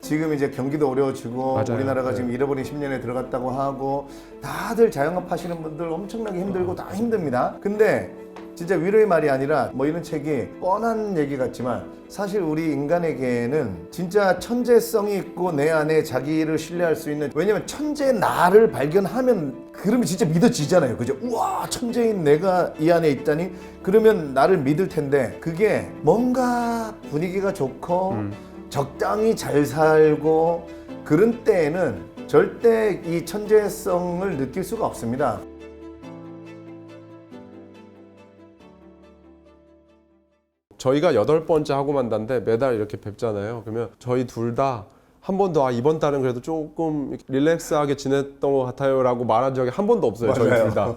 지금 이제 경기도 어려워지고 맞아요. 우리나라가 네. 지금 잃어버린 10년에 들어갔다고 하고 다들 자영업 하시는 분들 엄청나게 힘들고 다 힘듭니다. 근데 진짜 위로의 말이 아니라 뭐 이런 책이 뻔한 얘기 같지만 사실 우리 인간에게는 진짜 천재성이 있고 내 안에 자기를 신뢰할 수 있는, 왜냐면 천재 나를 발견하면 그러면 진짜 믿어지잖아요. 그죠? 우와, 천재인 내가 이 안에 있다니? 그러면 나를 믿을 텐데 그게 뭔가 분위기가 좋고 적당히 잘 살고 그런 때에는 절대 이 천재성을 느낄 수가 없습니다. 저희가 8번째 하고 만다인데 매달 이렇게 뵙잖아요. 그러면 저희 둘 다 한 번도 이번 달은 그래도 조금 릴렉스하게 지냈던 것 같아요 라고 말한 적이 한 번도 없어요. 저희 맞아요. 둘 다.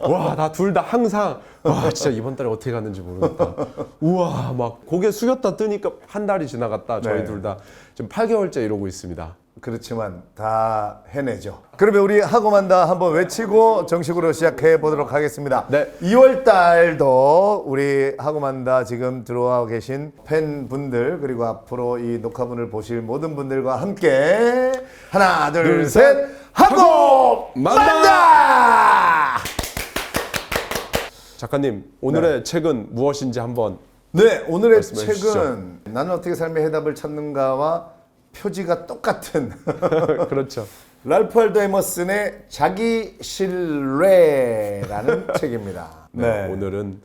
와, 나 둘 다 항상 와, 진짜 이번 달에 어떻게 갔는지 모르겠다. 우와, 막 고개 숙였다 뜨니까 한 달이 지나갔다. 저희 네. 둘 다 지금 8개월째 이러고 있습니다. 그렇지만 다 해내죠. 그러면 우리 하고만다 한번 외치고 정식으로 시작해 보도록 하겠습니다. 네. 2월 달도 우리 하고만다 지금 들어와 계신 팬분들 그리고 앞으로 이 녹화분을 보실 모든 분들과 함께 하나 둘 셋 하고만다! 작가님, 오늘의 책은 무엇인지 한번. 네, 오늘의 말씀해 책은 주시죠. 나는 어떻게 삶의 해답을 찾는가와 표지가 똑같은 그렇죠. 랄프 알도 에머슨의 자기 신뢰라는 책입니다. 네, 오늘은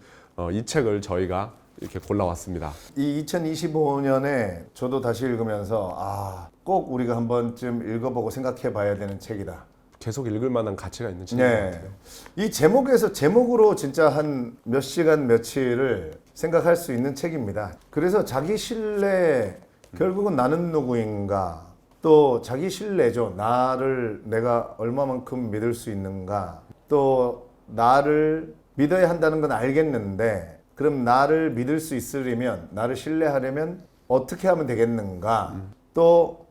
이 책을 저희가 이렇게 골라왔습니다. 이 2025년에 저도 다시 읽으면서 꼭 우리가 한 번쯤 읽어보고 생각해 봐야 되는 책이다. 계속 읽을 만한 가치가 있는 책인 것 네. 같아요. 이 제목으로 진짜 한 몇 시간 며칠을 생각할 수 있는 책입니다. 그래서 자기 신뢰, 결국은 나는 누구인가, 또 자기 신뢰죠. 나를 내가 얼마만큼 믿을 수 있는가, 또 나를 믿어야 한다는 건 알겠는데 그럼 나를 믿을 수 있으려면, 나를 신뢰하려면 어떻게 하면 되겠는가, 또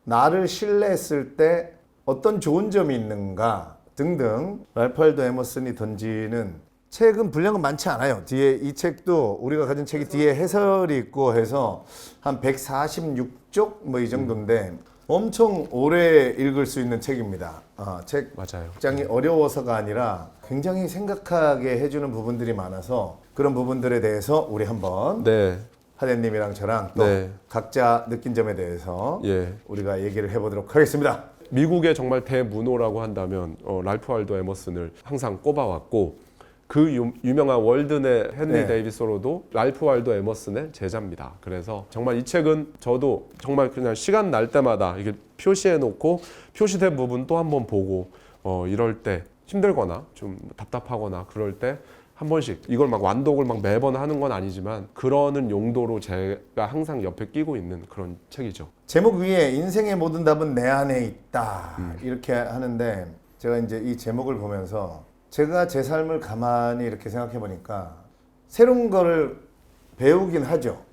나를 신뢰했을 때 어떤 좋은 점이 있는가 등등 랄프 알도 에머슨이 던지는, 책은 분량은 많지 않아요. 뒤에 이 책도 우리가 가진 책이 뒤에 해설이 있고 해서 한 146쪽 뭐 이 정도인데 엄청 오래 읽을 수 있는 책입니다. 책 맞아요. 굉장히 어려워서가 아니라 굉장히 생각하게 해주는 부분들이 많아서 그런 부분들에 대해서 우리 한번 네. 하대님이랑 저랑 또 네. 각자 느낀 점에 대해서 예. 우리가 얘기를 해보도록 하겠습니다. 미국의 정말 대문호라고 한다면 랄프 알도 에머슨을 항상 꼽아왔고, 그 유명한 월든의 헨리 네. 데이비스 소로도 랄프 알도 에머슨의 제자입니다. 그래서 정말 이 책은 저도 정말 그냥 시간 날 때마다 이게 표시해 놓고 표시된 부분 또 한번 보고 이럴 때 힘들거나 좀 답답하거나 그럴 때 한 번씩, 이걸 막 완독을 막 매번 하는 건 아니지만 그러는 용도로 제가 항상 옆에 끼고 있는 그런 책이죠. 제목 위에 인생의 모든 답은 내 안에 있다 이렇게 하는데, 제가 이제 이 제목을 보면서 제가 제 삶을 가만히 이렇게 생각해 보니까 새로운 걸 배우긴 하죠.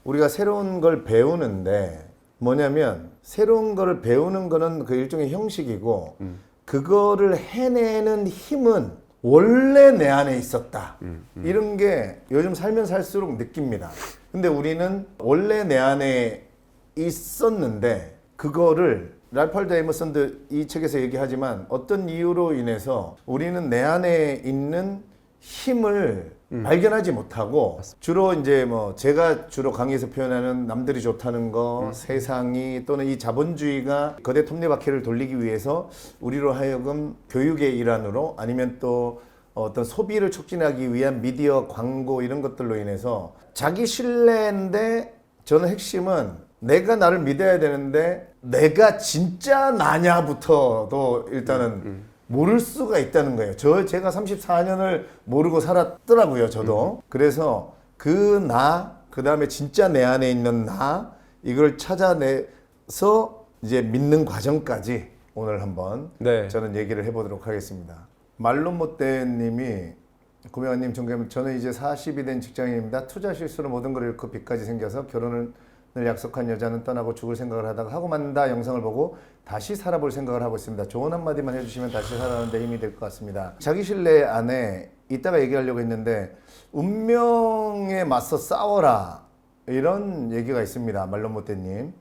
우리가 새로운 걸 배우는데 뭐냐면, 새로운 걸 배우는 거는 그 일종의 형식이고 그거를 해내는 힘은 원래 내 안에 있었다. 이런 게 요즘 살면 살수록 느낍니다. 근데 우리는 원래 내 안에 있었는데 그거를, 랄프 알도 에머슨도 이 책에서 얘기하지만 어떤 이유로 인해서 우리는 내 안에 있는 힘을 발견하지 못하고, 주로 이제 뭐 제가 주로 강의에서 표현하는 남들이 좋다는 거, 세상이, 또는 이 자본주의가 거대 톱니바퀴를 돌리기 위해서 우리로 하여금 교육의 일환으로, 아니면 또 어떤 소비를 촉진하기 위한 미디어 광고 이런 것들로 인해서 자기 신뢰인데, 저는 핵심은 내가 나를 믿어야 되는데 내가 진짜 나냐부터도 일단은 모를 수가 있다는 거예요. 제가 34년을 모르고 살았더라고요, 저도. 그래서 그 다음에 진짜 내 안에 있는 이걸 찾아내서 이제 믿는 과정까지 오늘 한번 네. 저는 얘기를 해보도록 하겠습니다. 말론 못대님이, 구명아님 존경합니다. 저는 이제 40이 된 직장인입니다. 투자 실수로 모든 걸 잃고 빚까지 생겨서 결혼을 약속한 여자는 떠나고 죽을 생각을 하다가 하고만다 영상을 보고 다시 살아볼 생각을 하고 있습니다. 좋은 한마디만 해주시면 다시 살아가는 데 힘이 될 것 같습니다. 자기 신뢰 안에 이따가 얘기하려고 했는데, 운명에 맞서 싸워라, 이런 얘기가 있습니다. 말론 못대님.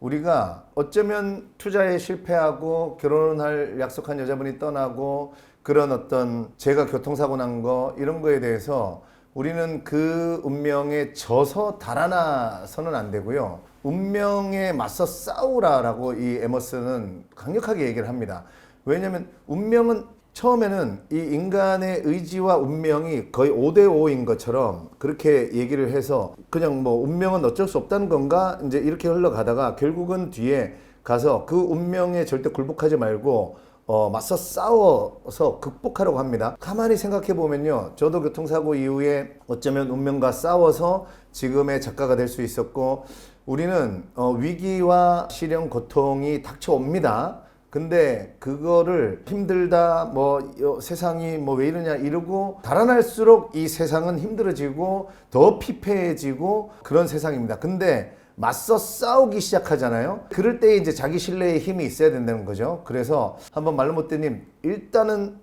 우리가 어쩌면 투자에 실패하고 결혼할 약속한 여자분이 떠나고 그런 어떤 제가 교통사고 난 거 이런 거에 대해서 우리는 그 운명에 져서 달아나서는 안 되고요. 운명에 맞서 싸우라라고 이 에머슨은 강력하게 얘기를 합니다. 왜냐하면 운명은 처음에는 이 인간의 의지와 운명이 거의 5대5인 것처럼 그렇게 얘기를 해서 그냥 뭐 운명은 어쩔 수 없다는 건가 이제 이렇게 흘러가다가 결국은 뒤에 가서 그 운명에 절대 굴복하지 말고 맞서 싸워서 극복하려고 합니다. 가만히 생각해 보면요. 저도 교통사고 이후에 어쩌면 운명과 싸워서 지금의 작가가 될 수 있었고 우리는 위기와 시련, 고통이 닥쳐옵니다. 근데 그거를 힘들다 세상이 왜 이러냐 이러고 달아날수록 이 세상은 힘들어지고 더 피폐해지고 그런 세상입니다. 근데 맞서 싸우기 시작하잖아요. 그럴 때 이제 자기 신뢰의 힘이 있어야 된다는 거죠. 그래서 한번 말로 못되님 일단은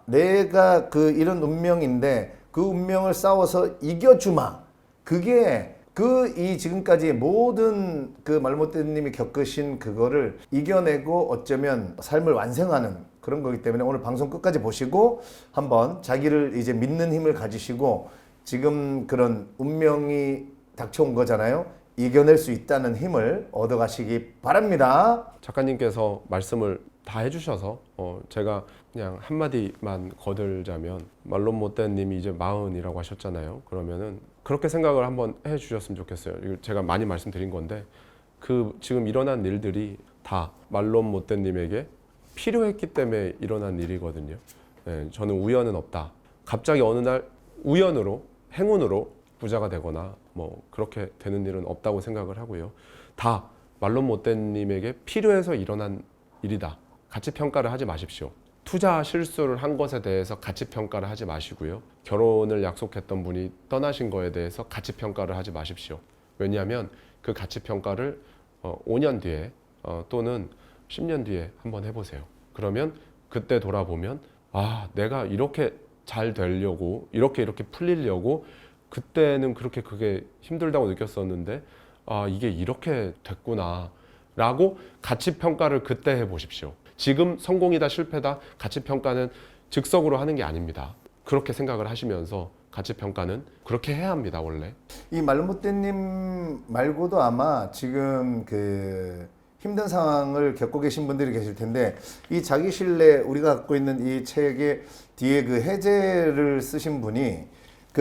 내가 이런 운명인데 그 운명을 싸워서 이겨주마. 그게 이 지금까지 모든 말로 못되님이 겪으신 그거를 이겨내고 어쩌면 삶을 완성하는 그런 거기 때문에 오늘 방송 끝까지 보시고 한번 자기를 이제 믿는 힘을 가지시고 지금 그런 운명이 닥쳐온 거잖아요. 이겨낼 수 있다는 힘을 얻어가시기 바랍니다. 작가님께서 말씀을 다 해주셔서 제가 그냥 한마디만 거들자면 말론 못된님이 이제 40이라고 하셨잖아요. 그러면은 그렇게 생각을 한번 해주셨으면 좋겠어요. 이거 제가 많이 말씀드린 건데 지금 일어난 일들이 다 말론 못된님에게 필요했기 때문에 일어난 일이거든요. 네, 저는 우연은 없다. 갑자기 어느 날 우연으로 행운으로 부자가 되거나 그렇게 되는 일은 없다고 생각을 하고요. 다 말론 못된님에게 필요해서 일어난 일이다. 가치 평가를 하지 마십시오. 투자 실수를 한 것에 대해서 가치 평가를 하지 마시고요. 결혼을 약속했던 분이 떠나신 거에 대해서 가치 평가를 하지 마십시오. 왜냐하면 그 가치 평가를 5년 뒤에 또는 10년 뒤에 한번 해보세요. 그러면 그때 돌아보면 내가 이렇게 잘 되려고 이렇게 풀리려고 그때는 그렇게 그게 힘들다고 느꼈었는데 이게 이렇게 됐구나 라고 가치 평가를 그때 해보십시오. 지금 성공이다 실패다 가치 평가는 즉석으로 하는 게 아닙니다. 그렇게 생각을 하시면서 가치 평가는 그렇게 해야 합니다. 원래 이 말못되님 말고도 아마 지금 힘든 상황을 겪고 계신 분들이 계실 텐데 이 자기 신뢰 우리가 갖고 있는 이 책의 뒤에 해제를 쓰신 분이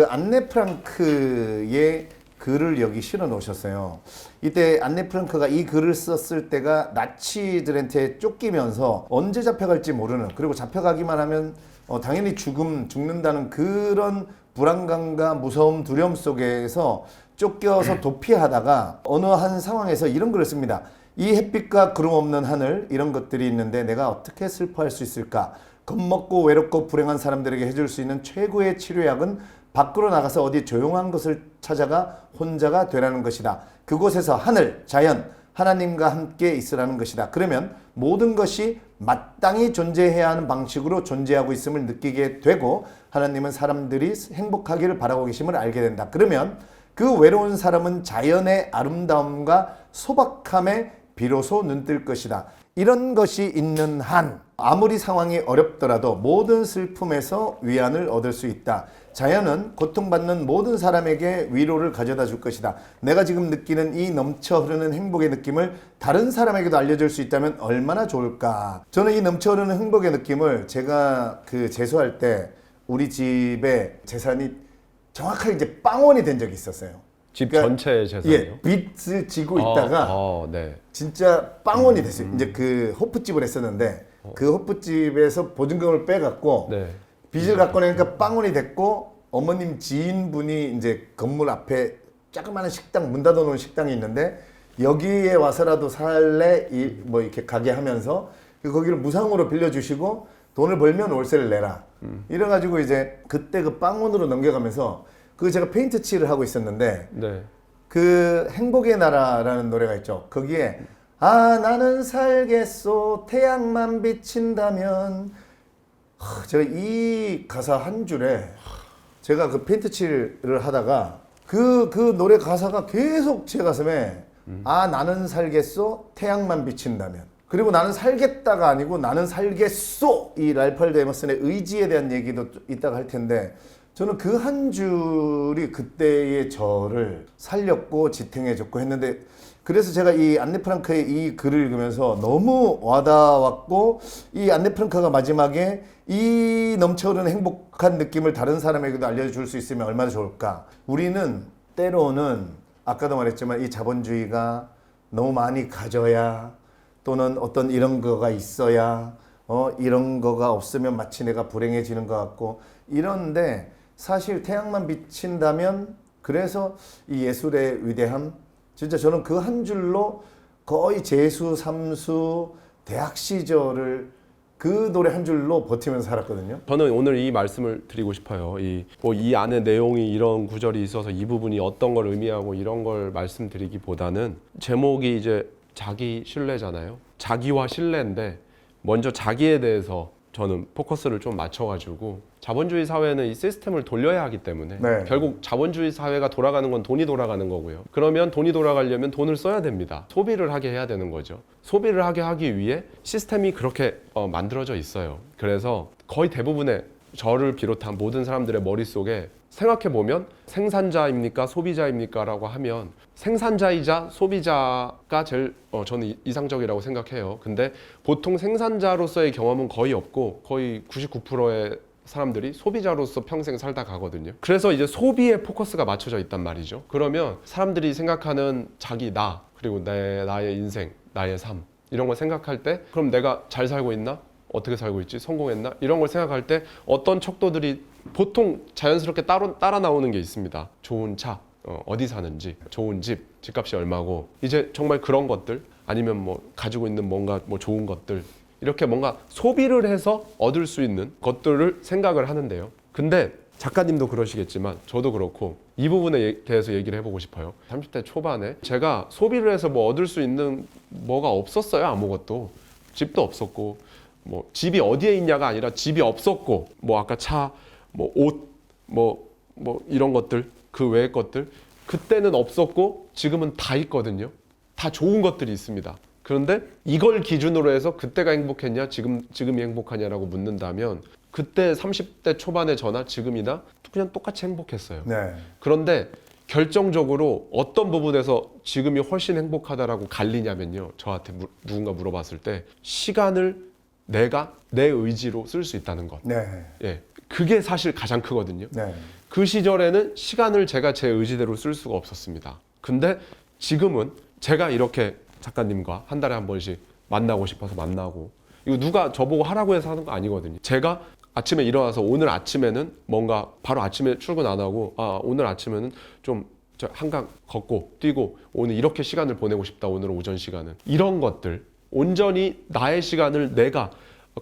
안네 프랑크의 글을 여기 실어 놓으셨어요. 이때 안네 프랑크가 이 글을 썼을 때가 나치들한테 쫓기면서 언제 잡혀갈지 모르는 그리고 잡혀가기만 하면 당연히 죽는다는 그런 불안감과 무서움, 두려움 속에서 쫓겨서 도피하다가 어느 한 상황에서 이런 글을 씁니다. 이 햇빛과 구름 없는 하늘 이런 것들이 있는데 내가 어떻게 슬퍼할 수 있을까? 겁먹고 외롭고 불행한 사람들에게 해줄 수 있는 최고의 치료약은 밖으로 나가서 어디 조용한 곳을 찾아가 혼자가 되라는 것이다. 그곳에서 하늘, 자연, 하나님과 함께 있으라는 것이다. 그러면 모든 것이 마땅히 존재해야 하는 방식으로 존재하고 있음을 느끼게 되고 하나님은 사람들이 행복하기를 바라고 계심을 알게 된다. 그러면 그 외로운 사람은 자연의 아름다움과 소박함에 비로소 눈뜰 것이다. 이런 것이 있는 한 아무리 상황이 어렵더라도 모든 슬픔에서 위안을 얻을 수 있다. 자연은 고통받는 모든 사람에게 위로를 가져다 줄 것이다. 내가 지금 느끼는 이 넘쳐 흐르는 행복의 느낌을 다른 사람에게도 알려줄 수 있다면 얼마나 좋을까. 저는 이 넘쳐 흐르는 행복의 느낌을 제가 재수할 때 우리 집에 재산이 정확하게 이제 빵원이 된 적이 있었어요. 집 전체의 재산이요? 빚을 지고 있다가 네. 진짜 빵원이 됐어요. 이제 호프집을 했었는데 그 호프집에서 보증금을 빼갖고 네. 빚을 갖고 내니까 빵원이 됐고 어머님 지인분이 이제 건물 앞에 조그마한 식당 문 닫아놓은 식당이 있는데 여기에 와서라도 살래 이렇게 가게 하면서 거기를 무상으로 빌려주시고 돈을 벌면 월세를 내라. 이래가지고 이제 그때 빵원으로 넘겨가면서 제가 페인트 칠을 하고 있었는데 네. 행복의 나라라는 노래가 있죠. 거기에 나는 살겠소 태양만 비친다면 제가 이 가사 한 줄에 제가 페인트 칠을 하다가 그 노래 가사가 계속 제 가슴에 아 나는 살겠소 태양만 비친다면. 그리고 나는 살겠다가 아니고 나는 살겠소. 이 랄프 월도 에머슨의 의지에 대한 얘기도 이따가 할 텐데 저는 그 한 줄이 그때의 저를 살렸고 지탱해줬고 했는데 그래서 제가 이 안네 프랑크의 이 글을 읽으면서 너무 와닿았고 이 안네 프랑크가 마지막에 이 넘쳐흐르는 행복한 느낌을 다른 사람에게도 알려줄 수 있으면 얼마나 좋을까. 우리는 때로는 아까도 말했지만 이 자본주의가 너무 많이 가져야 또는 어떤 이런 거가 있어야 이런 거가 없으면 마치 내가 불행해지는 것 같고 이런데 사실 태양만 비친다면 그래서 이 예술의 위대함 진짜 저는 그 한 줄로 거의 재수, 삼수, 대학 시절을 그 노래 한 줄로 버티면서 살았거든요. 저는 오늘 이 말씀을 드리고 싶어요. 이 안에 내용이 이런 구절이 있어서 이 부분이 어떤 걸 의미하고 이런 걸 말씀드리기보다는 제목이 이제 자기 신뢰잖아요. 자기와 신뢰인데 먼저 자기에 대해서 저는 포커스를 좀 맞춰가지고 자본주의 사회는 이 시스템을 돌려야 하기 때문에 네. 결국 자본주의 사회가 돌아가는 건 돈이 돌아가는 거고요. 그러면 돈이 돌아가려면 돈을 써야 됩니다. 소비를 하게 해야 되는 거죠. 소비를 하게 하기 위해 시스템이 그렇게 만들어져 있어요. 그래서 거의 대부분의 저를 비롯한 모든 사람들의 머릿속에 생각해보면 생산자입니까 소비자입니까 라고 하면 생산자이자 소비자가 제일 저는 이상적이라고 생각해요. 근데 보통 생산자로서의 경험은 거의 없고 거의 99%의 사람들이 소비자로서 평생 살다 가거든요. 그래서 이제 소비에 포커스가 맞춰져 있단 말이죠. 그러면 사람들이 생각하는 자기 나 그리고 나의 인생 나의 삶 이런 걸 생각할 때 그럼 내가 잘 살고 있나? 어떻게 살고 있지? 성공했나? 이런 걸 생각할 때 어떤 척도들이 보통 자연스럽게 따라 나오는 게 있습니다. 좋은 차, 어디 사는지, 좋은 집, 집값이 얼마고 이제 정말 그런 것들 아니면 뭐 가지고 있는 뭔가 뭐 좋은 것들 이렇게 뭔가 소비를 해서 얻을 수 있는 것들을 생각을 하는데요. 근데 작가님도 그러시겠지만 저도 그렇고 이 부분에 대해서 얘기를 해보고 싶어요. 30대 초반에 제가 소비를 해서 뭐 얻을 수 있는 뭐가 없었어요. 아무것도. 집도 없었고 뭐 집이 어디에 있냐가 아니라 집이 없었고 뭐 아까 차, 뭐 옷, 뭐 이런 것들 그 외의 것들 그때는 없었고 지금은 다 있거든요. 다 좋은 것들이 있습니다. 그런데 이걸 기준으로 해서 그때가 행복했냐 지금이 행복하냐라고 묻는다면 그때 30대 초반의 저나 지금이나 그냥 똑같이 행복했어요. 네. 그런데 결정적으로 어떤 부분에서 지금이 훨씬 행복하다라고 갈리냐면요. 저한테 누군가 물어봤을 때 시간을 내가 내 의지로 쓸 수 있다는 것. 네. 예, 그게 사실 가장 크거든요. 네. 그 시절에는 시간을 제가 제 의지대로 쓸 수가 없었습니다. 근데 지금은 제가 이렇게 작가님과 한 달에 한 번씩 만나고 싶어서 만나고 이거 누가 저보고 하라고 해서 하는 거 아니거든요. 제가 아침에 일어나서 오늘 아침에는 뭔가 바로 아침에 출근 안 하고 오늘 아침에는 좀 한강 걷고 뛰고 오늘 이렇게 시간을 보내고 싶다. 오늘 오전 시간은 이런 것들 온전히 나의 시간을 내가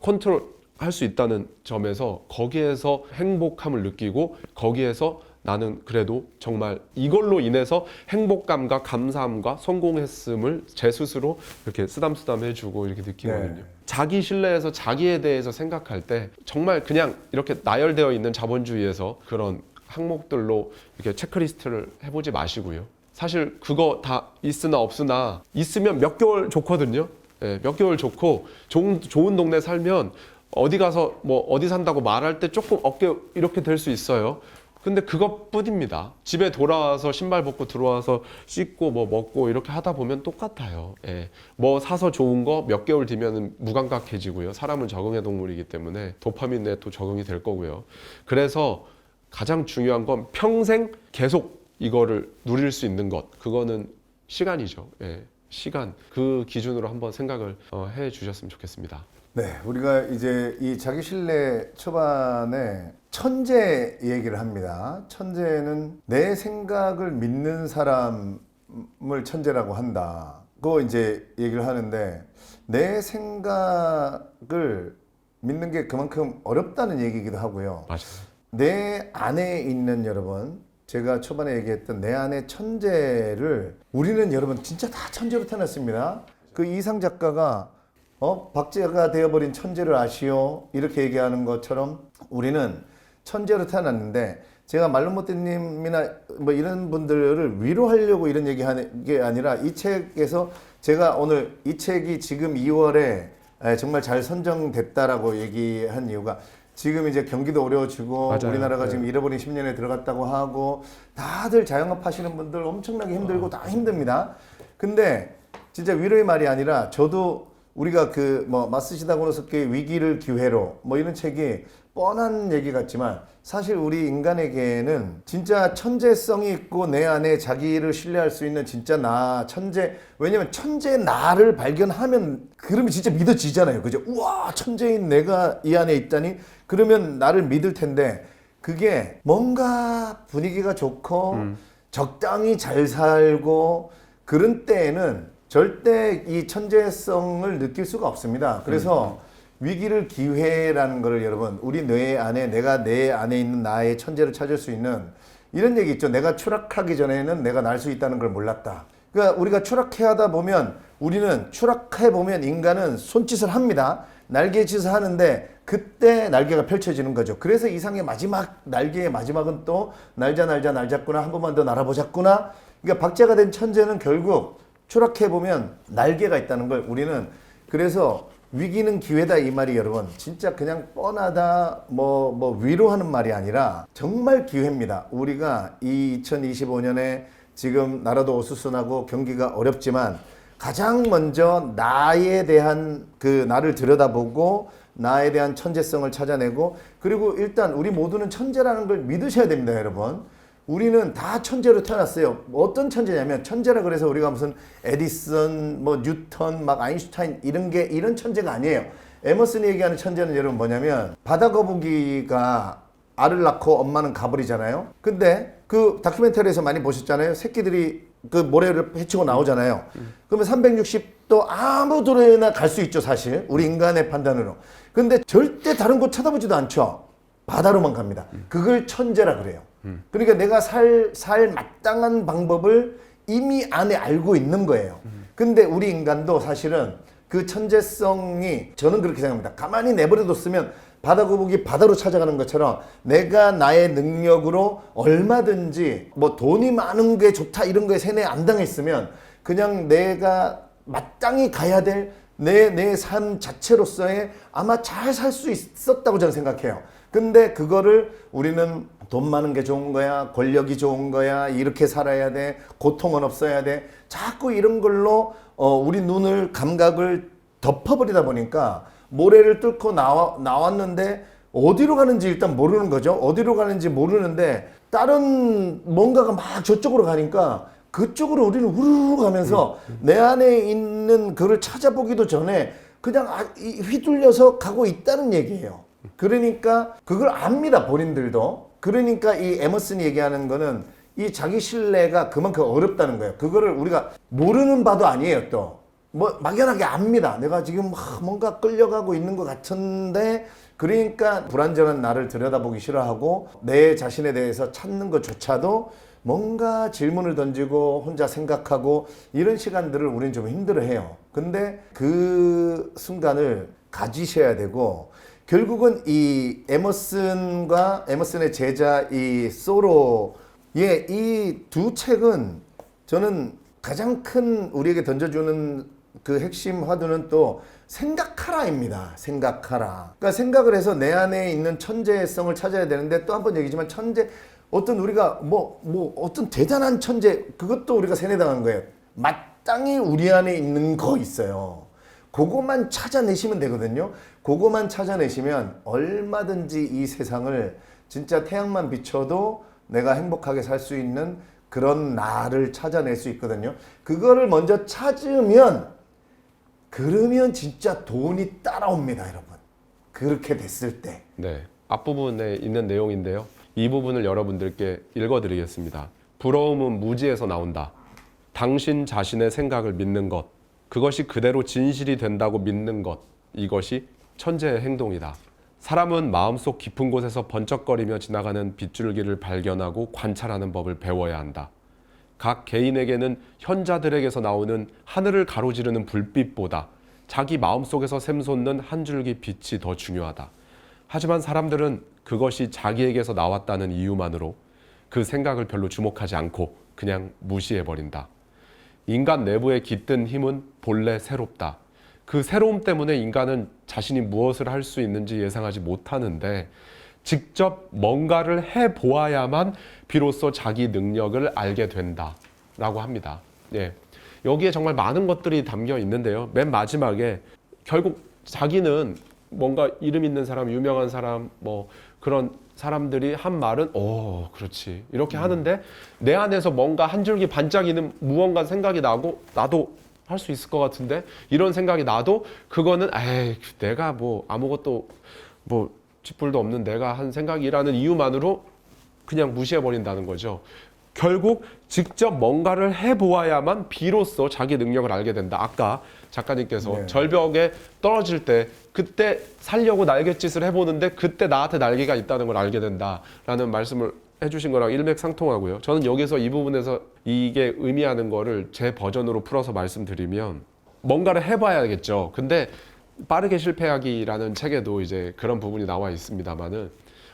컨트롤할 수 있다는 점에서 거기에서 행복함을 느끼고 거기에서 나는 그래도 정말 이걸로 인해서 행복감과 감사함과 성공했음을 제 스스로 이렇게 쓰담쓰담 해주고 이렇게 느끼거든요. 네. 자기 신뢰에서 자기에 대해서 생각할 때 정말 그냥 이렇게 나열되어 있는 자본주의에서 그런 항목들로 이렇게 체크리스트를 해보지 마시고요. 사실 그거 다 있으나 없으나 있으면 몇 개월 좋거든요. 네, 몇 개월 좋고 좋은 동네 살면 어디 가서 뭐 어디 산다고 말할 때 조금 어깨 이렇게 될 수 있어요. 근데 그것뿐입니다. 집에 돌아와서 신발 벗고 들어와서 씻고 뭐 먹고 이렇게 하다 보면 똑같아요. 예. 뭐 사서 좋은 거 몇 개월 뒤면 무감각해지고요. 사람은 적응의 동물이기 때문에 도파민에 또 적응이 될 거고요. 그래서 가장 중요한 건 평생 계속 이거를 누릴 수 있는 것. 그거는 시간이죠. 예. 시간. 그 기준으로 한번 생각을 해 주셨으면 좋겠습니다. 네, 우리가 이제 이 자기 신뢰 초반에 천재 얘기를 합니다. 천재는 내 생각을 믿는 사람을 천재라고 한다. 그거 이제 얘기를 하는데 내 생각을 믿는 게 그만큼 어렵다는 얘기이기도 하고요. 맞아요. 내 안에 있는 여러분, 제가 초반에 얘기했던 내 안의 천재를 우리는 여러분 진짜 다 천재로 태어났습니다. 그 이상 작가가 박제가 되어버린 천재를 아시오 이렇게 얘기하는 것처럼 우리는 천재로 태어났는데 제가 말로못대님이나 뭐 이런 분들을 위로하려고 이런 얘기하는 게 아니라 이 책에서 제가 오늘 이 책이 지금 2월에 정말 잘 선정됐다라고 얘기한 이유가 지금 이제 경기도 어려워지고 맞아요. 우리나라가 네. 지금 잃어버린 10년에 들어갔다고 하고 다들 자영업 하시는 분들 엄청나게 힘들고 다 힘듭니다. 근데 진짜 위로의 말이 아니라 저도 우리가 그 뭐 맞쓰시다 고노스케의 위기를 기회로 뭐 이런 책이 뻔한 얘기 같지만 사실 우리 인간에게는 진짜 천재성이 있고 내 안에 자기를 신뢰할 수 있는 진짜 나 천재, 왜냐면 천재 나를 발견하면 그러면 진짜 믿어지잖아요. 그죠? 우와, 천재인 내가 이 안에 있다니 그러면 나를 믿을 텐데 그게 뭔가 분위기가 좋고 적당히 잘 살고 그런 때에는 절대 이 천재성을 느낄 수가 없습니다. 그래서 위기를 기회라는 거를 여러분 우리 뇌 안에 내가 내 안에 있는 나의 천재를 찾을 수 있는 이런 얘기 있죠. 내가 추락하기 전에는 내가 날 수 있다는 걸 몰랐다. 그러니까 우리가 추락해 하다 보면 우리는 추락해 보면 인간은 손짓을 합니다. 날개짓을 하는데 그때 날개가 펼쳐지는 거죠. 그래서 이상의 마지막 날개의 마지막은 또 날자꾸나 한 번만 더 날아보자꾸나. 그러니까 박제가 된 천재는 결국 추락해 보면 날개가 있다는 걸 우리는 그래서 위기는 기회다 이 말이 여러분 진짜 그냥 뻔하다 뭐 위로하는 말이 아니라 정말 기회입니다. 우리가 이 2025년에 지금 나라도 어수선하고 경기가 어렵지만 가장 먼저 나에 대한 그 나를 들여다보고 나에 대한 천재성을 찾아내고 그리고 일단 우리 모두는 천재라는 걸 믿으셔야 됩니다, 여러분. 우리는 다 천재로 태어났어요. 어떤 천재냐면 천재라 그래서 우리가 무슨 에디슨, 뭐 뉴턴, 막 아인슈타인 이런 천재가 아니에요. 에머슨이 얘기하는 천재는 여러분 뭐냐면 바다 거북이가 알을 낳고 엄마는 가버리잖아요. 근데 그 다큐멘터리에서 많이 보셨잖아요. 새끼들이 그 모래를 헤치고 나오잖아요. 그러면 360도 아무 도로나 갈 수 있죠, 사실. 우리 인간의 판단으로. 근데 절대 다른 곳 쳐다보지도 않죠. 바다로만 갑니다. 그걸 천재라 그래요. 그러니까 내가 살 마땅한 방법을 이미 안에 알고 있는 거예요. 근데 우리 인간도 사실은 그 천재성이 저는 그렇게 생각합니다. 가만히 내버려뒀으면 바다거북이 바다로 찾아가는 것처럼 내가 나의 능력으로 얼마든지 뭐 돈이 많은 게 좋다 이런 거에 세뇌 안 당했으면 그냥 내가 마땅히 가야 될 내 삶 자체로서의 아마 잘 살 수 있었다고 저는 생각해요. 근데 그거를 우리는 돈 많은 게 좋은 거야, 권력이 좋은 거야, 이렇게 살아야 돼, 고통은 없어야 돼. 자꾸 이런 걸로 우리 눈을 감각을 덮어버리다 보니까 모래를 뚫고 나왔는데 어디로 가는지 일단 모르는 거죠. 어디로 가는지 모르는데 다른 뭔가가 막 저쪽으로 가니까 그쪽으로 우리는 우르르 가면서 내 안에 있는 그를 찾아보기도 전에 그냥 휘둘려서 가고 있다는 얘기예요. 그러니까 그걸 압니다, 본인들도. 그러니까 이 에머슨이 얘기하는 거는 이 자기 신뢰가 그만큼 어렵다는 거예요. 그거를 우리가 모르는 바도 아니에요, 또. 뭐 막연하게 압니다. 내가 지금 뭔가 끌려가고 있는 것 같은데 그러니까 불완전한 나를 들여다보기 싫어하고 내 자신에 대해서 찾는 것조차도 뭔가 질문을 던지고 혼자 생각하고 이런 시간들을 우리는 좀 힘들어해요. 근데 그 순간을 가지셔야 되고 결국은 이 에머슨과 에머슨의 제자 이 소로의 이 두 책은 저는 가장 큰 우리에게 던져주는 그 핵심 화두는 또 생각하라입니다. 생각하라. 그러니까 생각을 해서 내 안에 있는 천재성을 찾아야 되는데 또 한 번 얘기지만 천재 어떤 우리가 뭐 어떤 대단한 천재 그것도 우리가 세뇌당한 거예요. 마땅히 우리 안에 있는 거 있어요. 그것만 찾아내시면 되거든요. 그것만 찾아내시면 얼마든지 이 세상을 진짜 태양만 비춰도 내가 행복하게 살 수 있는 그런 나를 찾아낼 수 있거든요. 그거를 먼저 찾으면 그러면 진짜 돈이 따라옵니다, 여러분. 그렇게 됐을 때. 네, 앞부분에 있는 내용인데요. 이 부분을 여러분들께 읽어드리겠습니다. 부러움은 무지에서 나온다. 당신 자신의 생각을 믿는 것, 그것이 그대로 진실이 된다고 믿는 것, 이것이 천재의 행동이다. 사람은 마음속 깊은 곳에서 번쩍거리며 지나가는 빗줄기를 발견하고 관찰하는 법을 배워야 한다. 각 개인에게는 현자들에게서 나오는 하늘을 가로지르는 불빛보다 자기 마음속에서 샘솟는 한 줄기 빛이 더 중요하다. 하지만 사람들은 그것이 자기에게서 나왔다는 이유만으로 그 생각을 별로 주목하지 않고 그냥 무시해버린다. 인간 내부에 깃든 힘은 본래 새롭다. 그 새로움 때문에 인간은 자신이 무엇을 할 수 있는지 예상하지 못하는데 직접 뭔가를 해보아야만 비로소 자기 능력을 알게 된다라고 합니다. 예. 여기에 정말 많은 것들이 담겨 있는데요. 맨 마지막에 결국 자기는 뭔가 이름 있는 사람, 유명한 사람, 뭐 그런 사람들이 한 말은 그렇지 이렇게 하는데 내 안에서 뭔가 한 줄기 반짝이는 무언가 생각이 나고 나도 할 수 있을 것 같은데 이런 생각이 나도 그거는 에이 내가 뭐 아무것도 뭐 쥐뿔도 없는 내가 한 생각이라는 이유만으로 그냥 무시해버린다는 거죠. 결국 직접 뭔가를 해보아야만 비로소 자기 능력을 알게 된다. 아까 작가님께서 네. 절벽에 떨어질 때 그때 살려고 날갯짓을 해보는데 그때 나한테 날개가 있다는 걸 알게 된다라는 말씀을 해주신 거랑 일맥상통하고요. 저는 여기서 이 부분에서 이게 의미하는 거를 제 버전으로 풀어서 말씀드리면 뭔가를 해봐야겠죠. 근데 빠르게 실패하기라는 책에도 이제 그런 부분이 나와 있습니다만은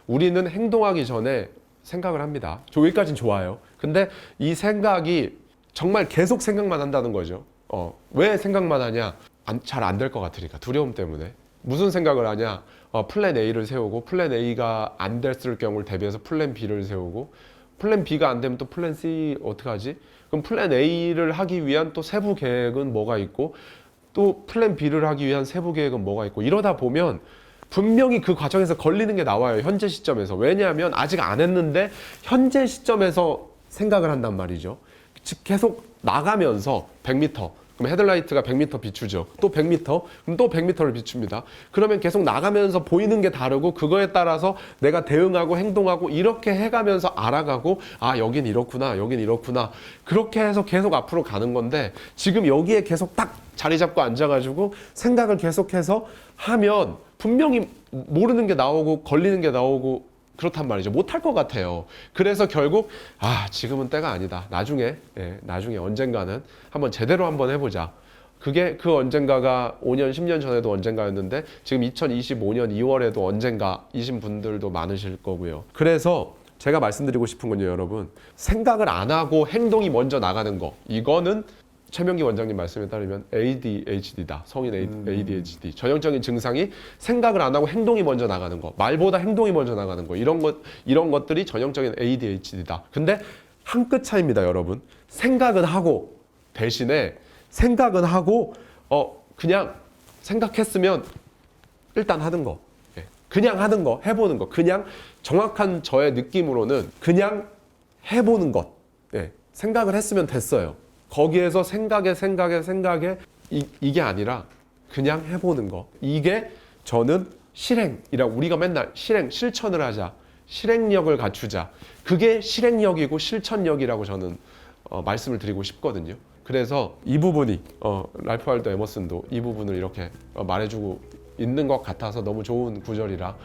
우리는 행동하기 전에 생각을 합니다. 여기까지는 좋아요. 근데 이 생각이 정말 계속 생각만 한다는 거죠. 왜 생각만 하냐? 잘 안 될 것 같으니까 두려움 때문에. 무슨 생각을 하냐? 플랜 A를 세우고 플랜 A가 안 됐을 경우를 대비해서 플랜 B를 세우고 플랜 B가 안 되면 또 플랜 C 어떻게 하지? 그럼 플랜 A를 하기 위한 또 세부 계획은 뭐가 있고 또 플랜 B를 하기 위한 세부 계획은 뭐가 있고 이러다 보면 분명히 그 과정에서 걸리는 게 나와요. 현재 시점에서. 왜냐하면 아직 안 했는데 현재 시점에서 생각을 한단 말이죠. 즉 계속 나가면서 100m 그럼 헤드라이트가 100m 비추죠. 또 100m 그럼 또 100m를 비춥니다. 그러면 계속 나가면서 보이는 게 다르고 그거에 따라서 내가 대응하고 행동하고 이렇게 해가면서 알아가고 여긴 이렇구나 여긴 이렇구나 그렇게 해서 계속 앞으로 가는 건데 지금 여기에 계속 딱 자리 잡고 앉아가지고 생각을 계속해서 하면 분명히 모르는 게 나오고 걸리는 게 나오고 그렇단 말이죠. 못할 것 같아요. 그래서 결국 지금은 때가 아니다. 나중에 언젠가는 한번 제대로 한번 해보자. 그게 그 언젠가가 5년, 10년 전에도 언젠가였는데 지금 2025년 2월에도 언젠가이신 분들도 많으실 거고요. 그래서 제가 말씀드리고 싶은 건요, 여러분. 생각을 안 하고 행동이 먼저 나가는 거. 이거는 최명기 원장님 말씀에 따르면 ADHD다. 성인 ADHD. 전형적인 증상이 생각을 안 하고 행동이 먼저 나가는 거. 말보다 행동이 먼저 나가는 거. 이런 것들이 전형적인 ADHD다. 근데 한 끗 차이입니다, 여러분. 생각은 하고 대신에 생각은 하고 그냥 생각했으면 일단 하는 거. 그냥 하는 거, 해보는 거. 그냥 정확한 저의 느낌으로는 그냥 해보는 것. 생각을 했으면 됐어요. 거기에서 생각에 이게 아니라 그냥 해보는 거. 이게 저는 실행이라고 우리가 맨날 실천을 하자. 실행력을 갖추자. 그게 실행력이고 실천력이라고 저는 말씀을 드리고 싶거든요. 그래서 이 부분이 랄프 월도 에머슨도 이 부분을 이렇게 말해주고 있는 것 같아서 너무 좋은 구절이라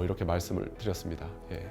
이렇게 말씀을 드렸습니다. 예.